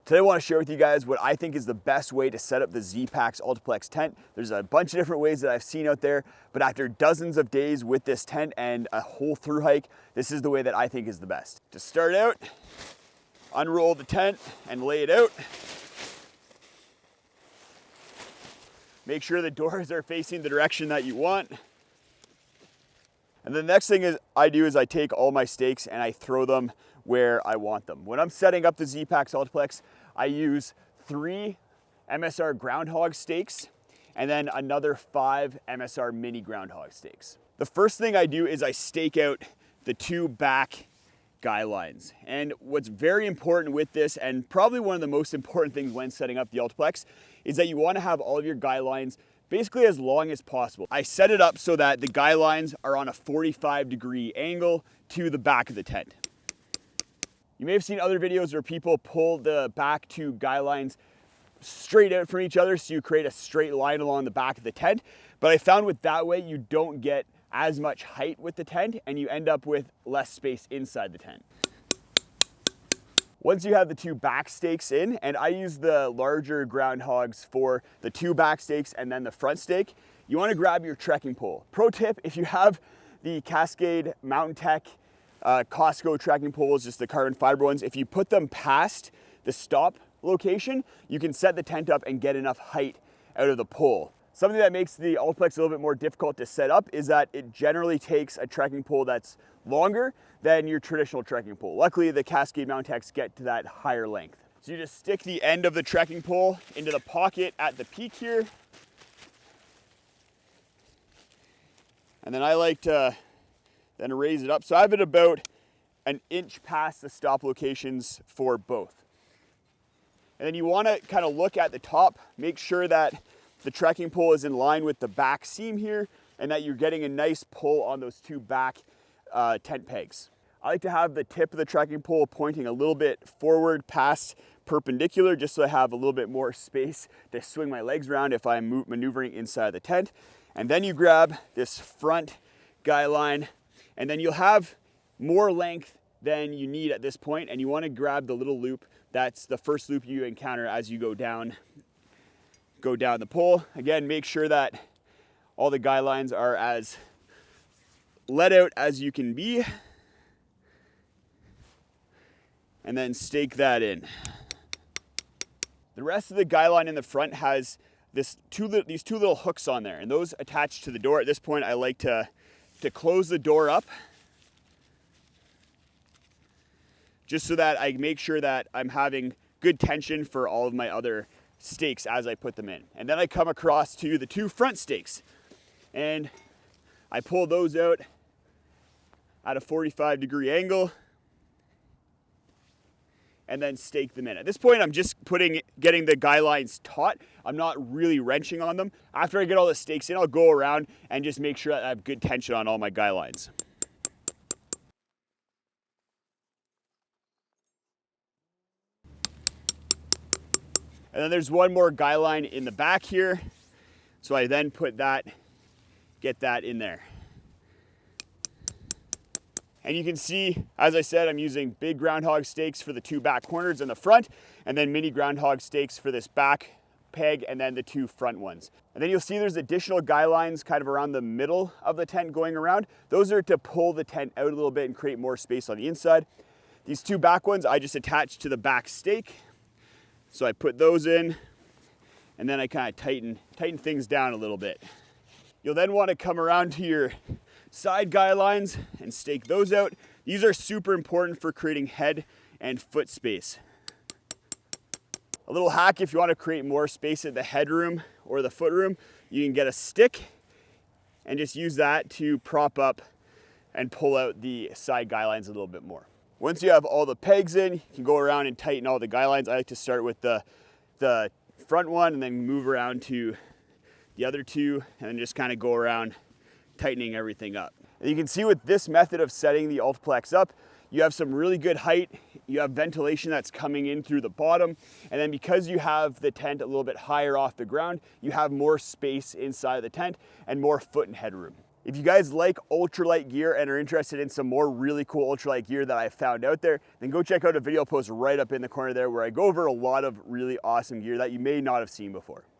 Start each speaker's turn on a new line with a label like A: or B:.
A: Today I want to share with you guys what I think is the best way to set up the ZPacks Altaplex tent. There's a bunch of different ways that I've seen out there, but after dozens of days with this tent and a whole through hike, this is the way that I think is the best. To start out, unroll the tent and lay it out. Make sure the doors are facing the direction that you want. And the next thing I do is I take all my stakes and I throw them where I want them. When I'm setting up the ZPacks Altaplex, I use 3 MSR groundhog stakes and then another 5 MSR mini groundhog stakes. The first thing I do is I stake out the 2 back guy lines. And what's very important with this, and probably one of the most important things when setting up the Altaplex, is that you want to have all of your guy lines basically as long as possible. I set it up so that the guy lines are on a 45-degree angle to the back of the tent. You may have seen other videos where people pull the back 2 guy lines straight out from each other so you create a straight line along the back of the tent. But I found with that way you don't get as much height with the tent and you end up with less space inside the tent. Once you have the 2 back stakes in, and I use the larger groundhogs for the 2 back stakes and then the front stake, you want to grab your trekking pole. Pro tip, if you have the Cascade Mountain Tech Costco trekking poles, just the carbon fiber ones, if you put them past the stop location, you can set the tent up and get enough height out of the pole. Something that makes the Altaplex a little bit more difficult to set up is that it generally takes a trekking pole that's longer than your traditional trekking pole. Luckily, the Cascade Mountain Techs get to that higher length. So you just stick the end of the trekking pole into the pocket at the peak here. And then I like to then raise it up. So I have it about an inch past the stop locations for both. And then you want to kind of look at the top, make sure that the trekking pole is in line with the back seam here and that you're getting a nice pull on those 2 back tent pegs. I like to have the tip of the trekking pole pointing a little bit forward past perpendicular just so I have a little bit more space to swing my legs around if I'm maneuvering inside the tent. And then you grab this front guy line, and then you'll have more length than you need at this point, and you want to grab the little loop that's the first loop you encounter as you go down the pole. Again, make sure that all the guy lines are as let out as you can be, and then stake that in. The rest of the guy line in the front has these 2 little hooks on there, and those attach to the door. At this point, I like to close the door up just so that I make sure that I'm having good tension for all of my other stakes as I put them in. And then I come across to the 2 front stakes and I pull those out at a 45-degree angle and then stake them in. At this point, I'm just getting the guy lines taut. I'm not really wrenching on them. After I get all the stakes in, I'll go around and just make sure that I have good tension on all my guy lines. And then there's one more guy line in the back here. So I then get that in there. And you can see, as I said, I'm using big groundhog stakes for the 2 back corners in the front, and then mini groundhog stakes for this back peg, and then the 2 front ones. And then you'll see there's additional guy lines kind of around the middle of the tent going around. Those are to pull the tent out a little bit and create more space on the inside. These 2 back ones, I just attach to the back stake. So I put those in, and then I kind of tighten things down a little bit. You'll then want to come around to your side guy lines and stake those out. These are super important for creating head and foot space. A little hack, if you want to create more space at the headroom or the foot room, you can get a stick and just use that to prop up and pull out the side guy lines a little bit more. Once you have all the pegs in, you can go around and tighten all the guy lines. I like to start with the front one and then move around to the other 2 and then just kind of go around tightening everything up. And you can see with this method of setting the Altaplex up, you have some really good height, you have ventilation that's coming in through the bottom, and then because you have the tent a little bit higher off the ground, you have more space inside the tent and more foot and headroom. If you guys like ultralight gear and are interested in some more really cool ultralight gear that I found out there, then go check out a video post right up in the corner there where I go over a lot of really awesome gear that you may not have seen before.